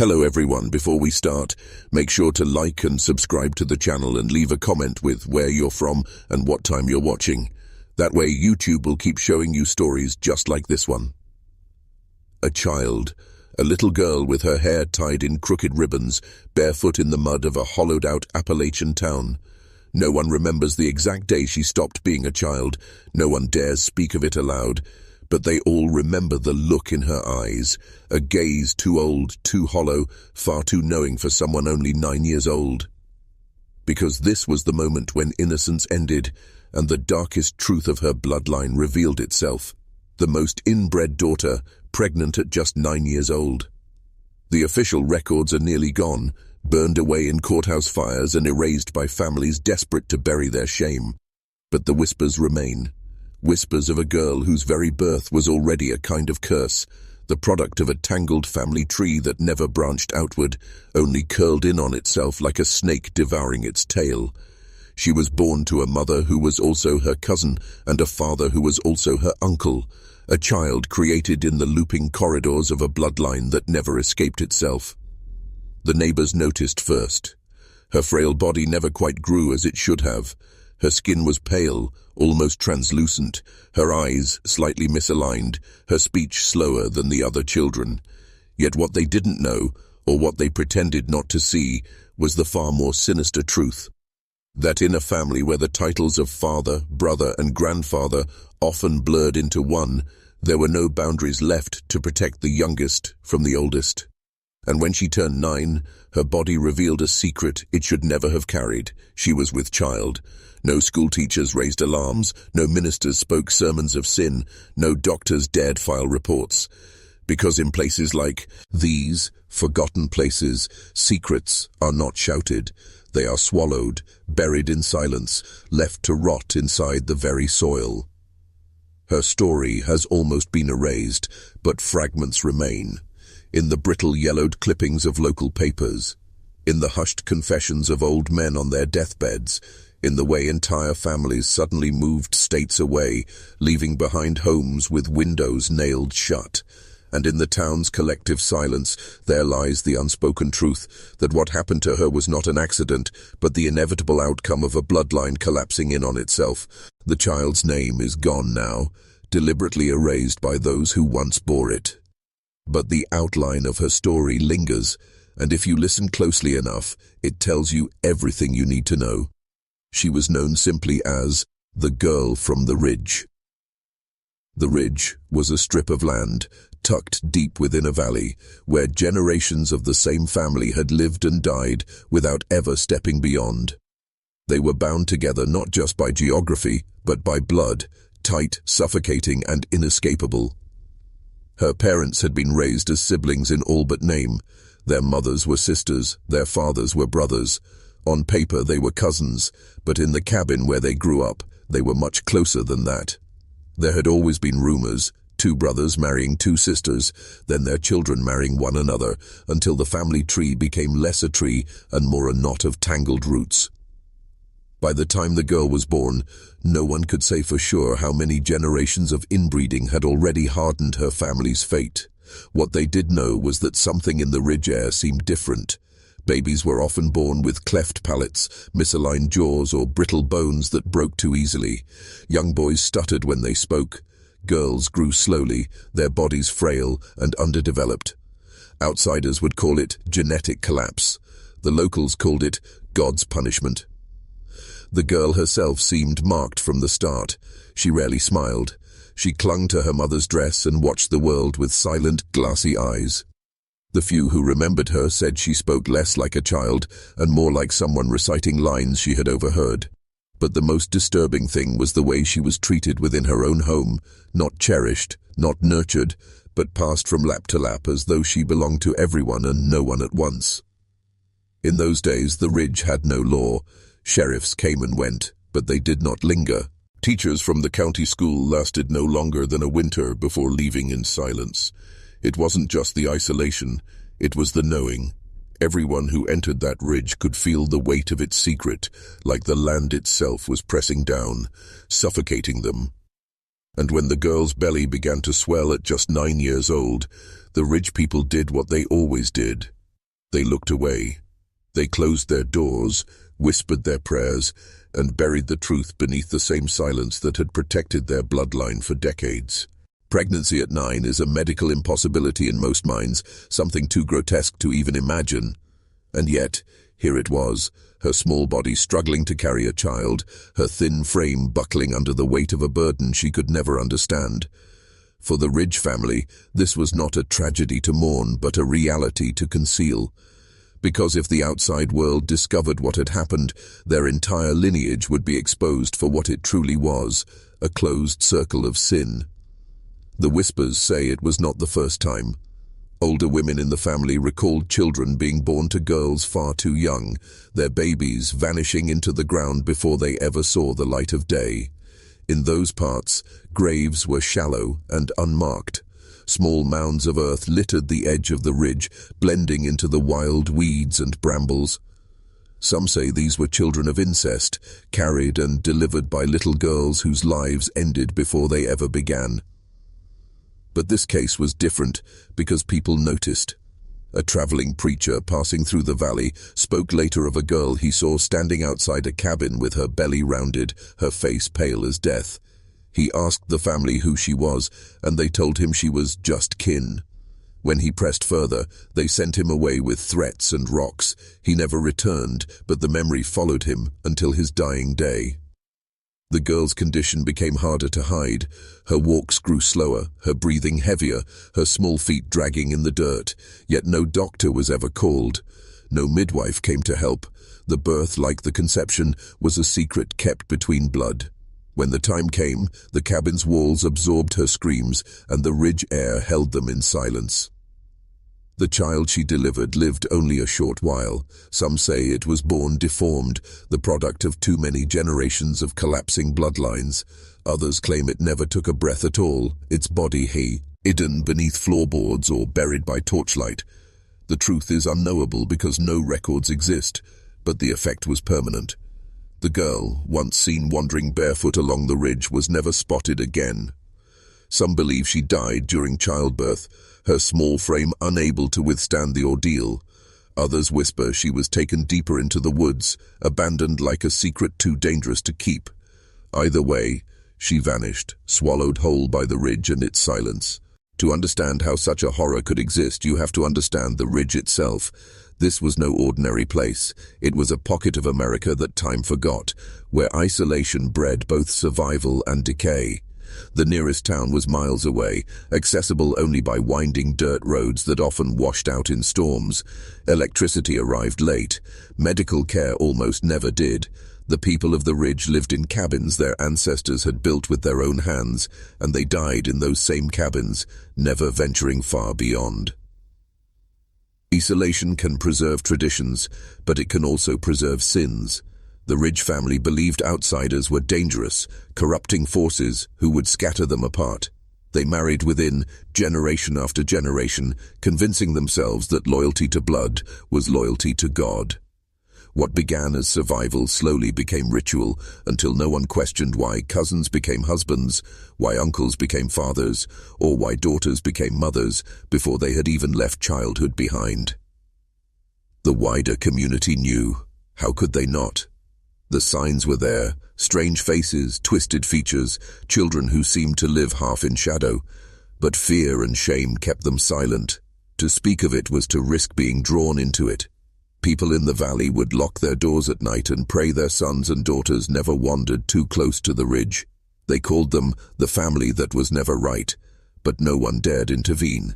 Hello everyone, before we start, make sure to like and subscribe to the channel and leave a comment with where you're from and what time you're watching. That way YouTube will keep showing you stories just like this one. A child, a little girl with her hair tied in crooked ribbons, barefoot in the mud of a hollowed-out Appalachian town. No one remembers the exact day she stopped being a child. No one dares speak of it aloud. But they all remember the look in her eyes, a gaze too old, too hollow, far too knowing for someone only 9 years old. Because this was the moment when innocence ended and the darkest truth of her bloodline revealed itself. The most inbred daughter, pregnant at just 9 years old. The official records are nearly gone, burned away in courthouse fires and erased by families desperate to bury their shame. But the whispers remain. Whispers of a girl whose very birth was already a kind of curse, the product of a tangled family tree that never branched outward, only curled in on itself like a snake devouring its tail. She was born to a mother who was also her cousin and a father who was also her uncle, a child created in the looping corridors of a bloodline that never escaped itself. The neighbors noticed first. Her frail body never quite grew as it should have. Her skin was pale, almost translucent, her eyes slightly misaligned, her speech slower than the other children. Yet what they didn't know, or what they pretended not to see, was the far more sinister truth. That in a family where the titles of father, brother, and grandfather often blurred into one, there were no boundaries left to protect the youngest from the oldest. And when she turned 9, her body revealed a secret it should never have carried. She was with child. No school teachers raised alarms, no ministers spoke sermons of sin, no doctors dared file reports. Because in places like these, forgotten places, secrets are not shouted. They are swallowed, buried in silence, left to rot inside the very soil. Her story has almost been erased, but fragments remain. In the brittle yellowed clippings of local papers, in the hushed confessions of old men on their deathbeds, in the way entire families suddenly moved states away, leaving behind homes with windows nailed shut. And in the town's collective silence, there lies the unspoken truth that what happened to her was not an accident, but the inevitable outcome of a bloodline collapsing in on itself. The child's name is gone now, deliberately erased by those who once bore it. But the outline of her story lingers, and if you listen closely enough, it tells you everything you need to know. She was known simply as the girl from the ridge. The ridge was a strip of land, tucked deep within a valley, where generations of the same family had lived and died without ever stepping beyond. They were bound together not just by geography, but by blood, tight, suffocating, and inescapable. Her parents had been raised as siblings in all but name. Their mothers were sisters, their fathers were brothers. On paper they were cousins, but in the cabin where they grew up, they were much closer than that. There had always been rumors, 2 brothers marrying 2 sisters, then their children marrying one another, until the family tree became less a tree and more a knot of tangled roots. By the time the girl was born, no one could say for sure how many generations of inbreeding had already hardened her family's fate. What they did know was that something in the ridge air seemed different. Babies were often born with cleft palates, misaligned jaws, or brittle bones that broke too easily. Young boys stuttered when they spoke. Girls grew slowly, their bodies frail and underdeveloped. Outsiders would call it genetic collapse. The locals called it God's punishment. The girl herself seemed marked from the start. She rarely smiled. She clung to her mother's dress and watched the world with silent, glassy eyes. The few who remembered her said she spoke less like a child and more like someone reciting lines she had overheard. But the most disturbing thing was the way she was treated within her own home, not cherished, not nurtured, but passed from lap to lap as though she belonged to everyone and no one at once. In those days, the ridge had no law. Sheriffs came and went, but they did not linger. Teachers from the county school lasted no longer than a winter before leaving in silence. It wasn't just the isolation, it was the knowing. Everyone who entered that ridge could feel the weight of its secret, like the land itself was pressing down, suffocating them. And when the girl's belly began to swell at just 9 years old, the ridge people did what they always did. They looked away. They closed their doors, whispered their prayers, and buried the truth beneath the same silence that had protected their bloodline for decades. Pregnancy at 9 is a medical impossibility in most minds, something too grotesque to even imagine. And yet, here it was, her small body struggling to carry a child, her thin frame buckling under the weight of a burden she could never understand. For the Ridge family, this was not a tragedy to mourn, but a reality to conceal. Because if the outside world discovered what had happened, their entire lineage would be exposed for what it truly was, a closed circle of sin. The whispers say it was not the first time. Older women in the family recalled children being born to girls far too young, their babies vanishing into the ground before they ever saw the light of day. In those parts, graves were shallow and unmarked. Small mounds of earth littered the edge of the ridge, blending into the wild weeds and brambles. Some say these were children of incest, carried and delivered by little girls whose lives ended before they ever began. But this case was different because people noticed. A traveling preacher passing through the valley spoke later of a girl he saw standing outside a cabin with her belly rounded, her face pale as death. He asked the family who she was, and they told him she was just kin. When he pressed further, they sent him away with threats and rocks. He never returned, but the memory followed him until his dying day. The girl's condition became harder to hide. Her walks grew slower, her breathing heavier, her small feet dragging in the dirt. Yet no doctor was ever called. No midwife came to help. The birth, like the conception, was a secret kept between blood. When the time came, the cabin's walls absorbed her screams, and the ridge air held them in silence. The child she delivered lived only a short while. Some say it was born deformed, the product of too many generations of collapsing bloodlines. Others claim it never took a breath at all, its body hidden beneath floorboards or buried by torchlight. The truth is unknowable because no records exist, but the effect was permanent. The girl, once seen wandering barefoot along the ridge, was never spotted again. Some believe she died during childbirth, her small frame unable to withstand the ordeal. Others whisper she was taken deeper into the woods, abandoned like a secret too dangerous to keep. Either way, she vanished, swallowed whole by the ridge and its silence. To understand how such a horror could exist, you have to understand the ridge itself. This was no ordinary place. It was a pocket of America that time forgot, where isolation bred both survival and decay. The nearest town was miles away, accessible only by winding dirt roads that often washed out in storms. Electricity arrived late. Medical care almost never did. The people of the ridge lived in cabins their ancestors had built with their own hands, and they died in those same cabins, never venturing far beyond. Isolation can preserve traditions, but it can also preserve sins. The Ridge family believed outsiders were dangerous, corrupting forces who would scatter them apart. They married within, generation after generation, convincing themselves that loyalty to blood was loyalty to God. What began as survival slowly became ritual, until no one questioned why cousins became husbands, why uncles became fathers, or why daughters became mothers before they had even left childhood behind. The wider community knew. How could they not? The signs were there, strange faces, twisted features, children who seemed to live half in shadow. But fear and shame kept them silent. To speak of it was to risk being drawn into it. People in the valley would lock their doors at night and pray their sons and daughters never wandered too close to the ridge. They called them the family that was never right, but no one dared intervene.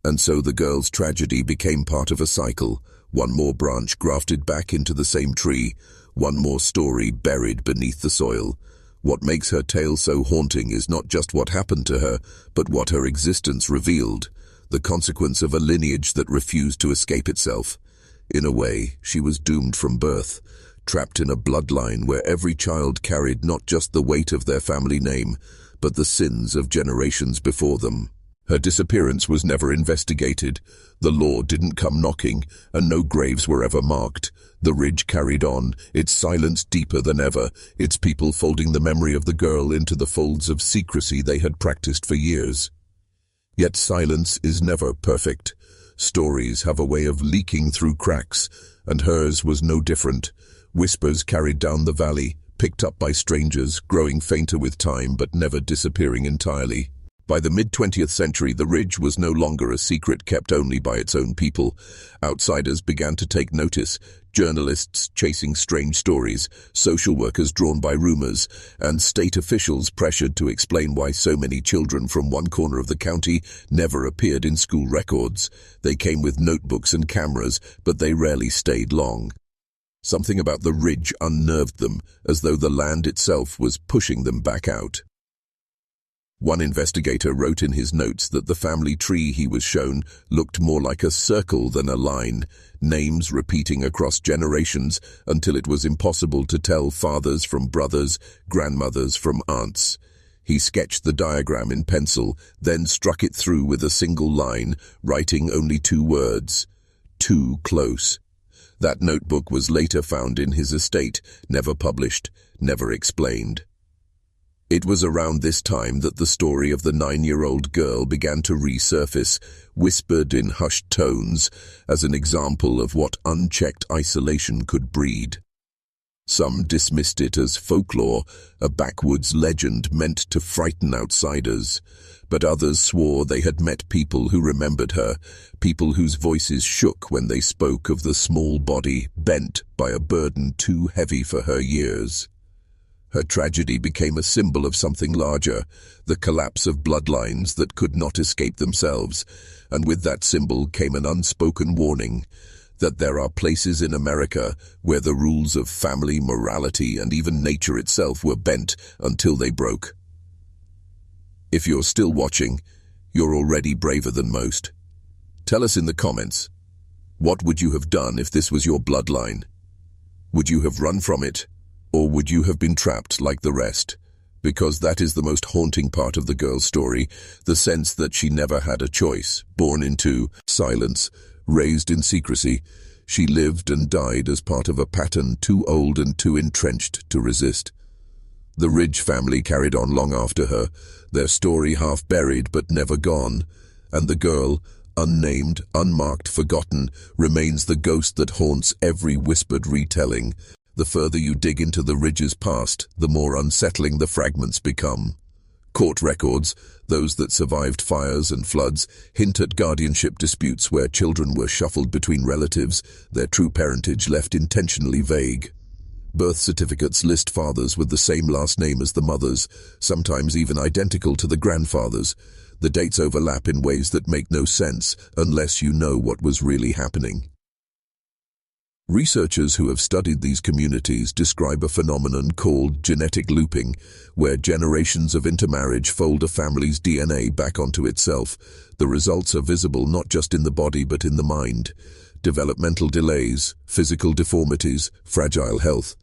And so the girl's tragedy became part of a cycle, one more branch grafted back into the same tree, one more story buried beneath the soil. What makes her tale so haunting is not just what happened to her, but what her existence revealed, the consequence of a lineage that refused to escape itself. In a way, she was doomed from birth, trapped in a bloodline where every child carried not just the weight of their family name, but the sins of generations before them. Her disappearance was never investigated. The law didn't come knocking, and no graves were ever marked. The ridge carried on, its silence deeper than ever, its people folding the memory of the girl into the folds of secrecy they had practiced for years. Yet silence is never perfect. Stories have a way of leaking through cracks, and hers was no different. Whispers carried down the valley, picked up by strangers, growing fainter with time but never disappearing entirely. By the mid-20th century, the Ridge was no longer a secret kept only by its own people. Outsiders began to take notice, journalists chasing strange stories, social workers drawn by rumors, and state officials pressured to explain why so many children from one corner of the county never appeared in school records. They came with notebooks and cameras, but they rarely stayed long. Something about the Ridge unnerved them, as though the land itself was pushing them back out. One investigator wrote in his notes that the family tree he was shown looked more like a circle than a line, names repeating across generations until it was impossible to tell fathers from brothers, grandmothers from aunts. He sketched the diagram in pencil, then struck it through with a single line, writing only 2 words: "Too close." That notebook was later found in his estate, never published, never explained. It was around this time that the story of the 9-year-old girl began to resurface, whispered in hushed tones, as an example of what unchecked isolation could breed. Some dismissed it as folklore, a backwoods legend meant to frighten outsiders, but others swore they had met people who remembered her, people whose voices shook when they spoke of the small body bent by a burden too heavy for her years. Her tragedy became a symbol of something larger, the collapse of bloodlines that could not escape themselves, and with that symbol came an unspoken warning that there are places in America where the rules of family, morality, and even nature itself were bent until they broke. If you're still watching, you're already braver than most. Tell us in the comments, what would you have done if this was your bloodline? Would you have run from it? Or would you have been trapped like the rest? Because that is the most haunting part of the girl's story, the sense that she never had a choice. Born into silence, raised in secrecy, she lived and died as part of a pattern too old and too entrenched to resist. The Ridge family carried on long after her, their story half buried but never gone, and the girl, unnamed, unmarked, forgotten, remains the ghost that haunts every whispered retelling. The further you dig into the Ridge's past, the more unsettling the fragments become. Court records, those that survived fires and floods, hint at guardianship disputes where children were shuffled between relatives, their true parentage left intentionally vague. Birth certificates list fathers with the same last name as the mothers, sometimes even identical to the grandfathers. The dates overlap in ways that make no sense unless you know what was really happening. Researchers who have studied these communities describe a phenomenon called genetic looping, where generations of intermarriage fold a family's DNA back onto itself. The results are visible not just in the body but in the mind. Developmental delays, physical deformities, fragile health.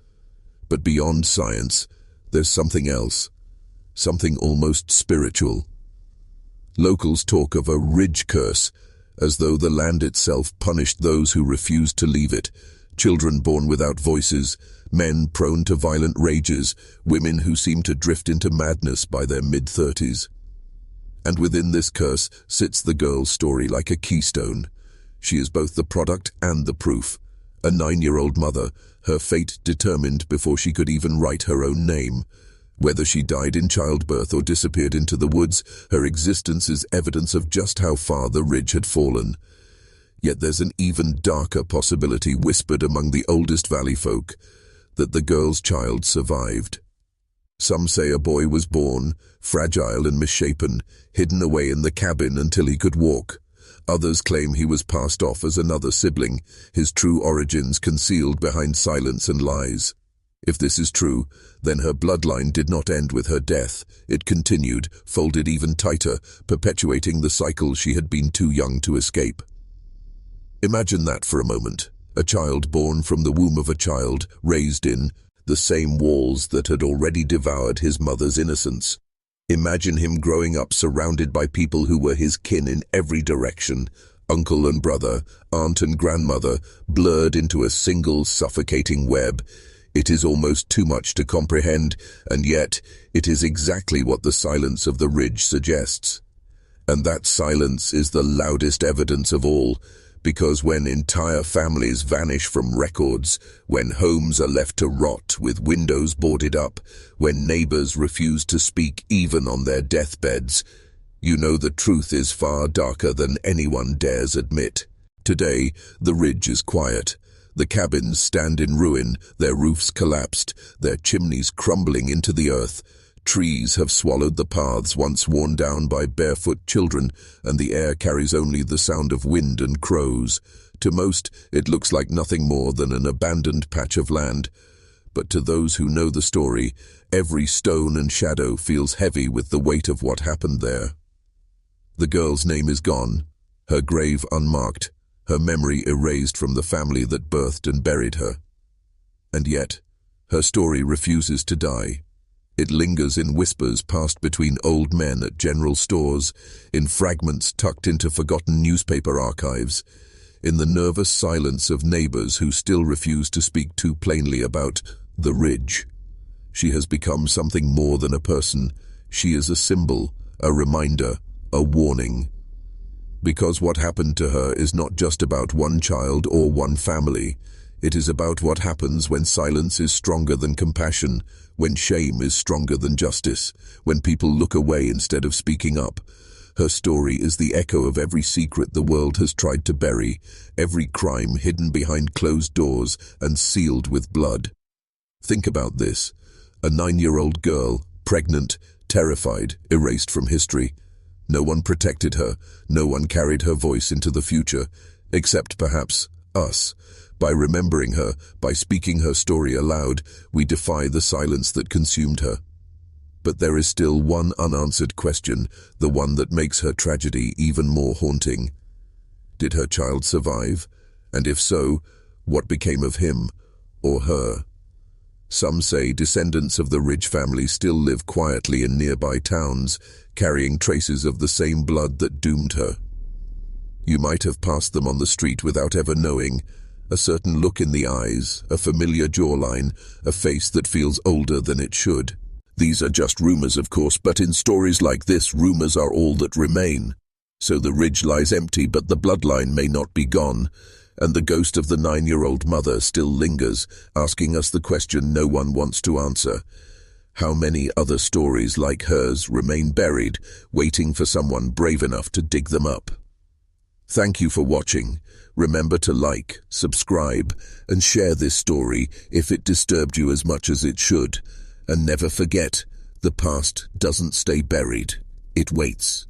But beyond science, there's something else, something almost spiritual. Locals talk of a ridge curse, as though the land itself punished those who refused to leave it. Children born without voices, men prone to violent rages, women who seem to drift into madness by their mid-30s. And within this curse sits the girl's story like a keystone. She is both the product and the proof. A 9-year-old mother, her fate determined before she could even write her own name. Whether she died in childbirth or disappeared into the woods, her existence is evidence of just how far the Ridge had fallen. Yet there's an even darker possibility whispered among the oldest valley folk, that the girl's child survived. Some say a boy was born, fragile and misshapen, hidden away in the cabin until he could walk. Others claim he was passed off as another sibling, his true origins concealed behind silence and lies. If this is true, then her bloodline did not end with her death. It continued, folded even tighter, perpetuating the cycle she had been too young to escape. Imagine that for a moment. A child born from the womb of a child, raised in the same walls that had already devoured his mother's innocence. Imagine him growing up surrounded by people who were his kin in every direction, uncle and brother, aunt and grandmother, blurred into a single suffocating web. It is almost too much to comprehend, and yet it is exactly what the silence of the Ridge suggests. And that silence is the loudest evidence of all, because when entire families vanish from records, when homes are left to rot with windows boarded up, when neighbors refuse to speak even on their deathbeds, you know the truth is far darker than anyone dares admit. Today, the ridge is quiet. The cabins stand in ruin, their roofs collapsed, their chimneys crumbling into the earth. Trees have swallowed the paths once worn down by barefoot children, and the air carries only the sound of wind and crows. To most, it looks like nothing more than an abandoned patch of land. But to those who know the story, every stone and shadow feels heavy with the weight of what happened there. The girl's name is gone, her grave unmarked, her memory erased from the family that birthed and buried her. And yet, her story refuses to die. It lingers in whispers passed between old men at general stores, in fragments tucked into forgotten newspaper archives, in the nervous silence of neighbors who still refuse to speak too plainly about the ridge. She has become something more than a person. She is a symbol, a reminder, a warning. Because what happened to her is not just about one child or one family. It is about what happens when silence is stronger than compassion, when shame is stronger than justice, when people look away instead of speaking up. Her story is the echo of every secret the world has tried to bury, every crime hidden behind closed doors and sealed with blood. Think about this. A 9-year-old girl, pregnant, terrified, erased from history. No one protected her, no one carried her voice into the future, except perhaps us. By remembering her, by speaking her story aloud, we defy the silence that consumed her. But there is still one unanswered question, the one that makes her tragedy even more haunting. Did her child survive? And if so, what became of him or her? Some say descendants of the Ridge family still live quietly in nearby towns, carrying traces of the same blood that doomed her. You might have passed them on the street without ever knowing. A certain look in the eyes, a familiar jawline, a face that feels older than it should. These are just rumors, of course, but in stories like this, rumors are all that remain. So the ridge lies empty, but the bloodline may not be gone. And the ghost of the 9-year-old mother still lingers, asking us the question no one wants to answer. How many other stories like hers remain buried, waiting for someone brave enough to dig them up? Thank you for watching. Remember to like, subscribe, and share this story if it disturbed you as much as it should. And never forget, the past doesn't stay buried. It waits.